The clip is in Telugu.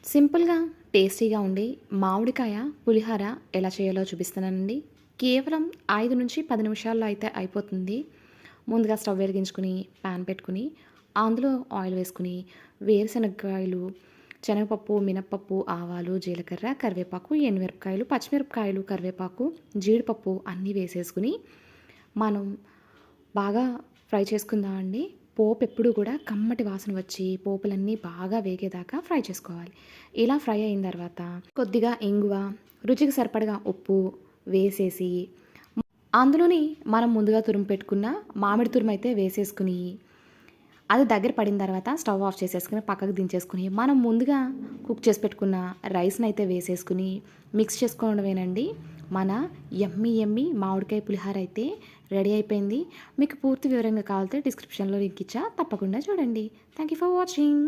సింపుల్‌గా, టేస్టీగా ఉండే మామిడికాయ పులిహోర ఎలా చేయాలో చూపిస్తున్నానండి. కేవలం 5-10 నిమిషాల్లో అయితే అయిపోతుంది. ముందుగా స్టవ్ వెలిగించుకొని, పాన్ పెట్టుకొని, అందులో ఆయిల్ వేసుకొని, వేరుశనగకాయలు, శనగపప్పు, మినపప్పు, ఆవాలు, జీలకర్ర, కరివేపాకు, ఎండుమిరపకాయలు, పచ్చిమిరపకాయలు, కరివేపాకు, జీడిపప్పు అన్నీ వేసేసుకొని, మనం బాగా ఫ్రై చేసుకుందామండి. పోపు ఎప్పుడు కూడా కమ్మటి వాసన వచ్చి పోపులన్నీ బాగా వేగేదాకా ఫ్రై చేసుకోవాలి. ఇలా ఫ్రై అయిన తర్వాత కొద్దిగా ఇంగువ, రుచికి సరిపడగా ఉప్పు వేసేసి అందులోని మనం ముందుగా తురుము పెట్టుకున్న మామిడి తురుము అయితే వేసేసుకుని అది దగ్గర పడిన తర్వాత స్టవ్ ఆఫ్ చేసేసుకుని పక్కకు దించేసుకుని మనం ముందుగా కుక్ చేసి పెట్టుకున్న రైస్ని అయితే వేసేసుకుని మిక్స్ చేసుకోవడమేనండి. మన యమ్మీ యమ్మీ మామిడికాయ పులిహోర అయితే రెడీ అయిపోయింది. మీకు పూర్తి వివరంగా కావాలంటే డిస్క్రిప్షన్లో లింక్ ఇచ్చా, తప్పకుండా చూడండి. Thank you for watching.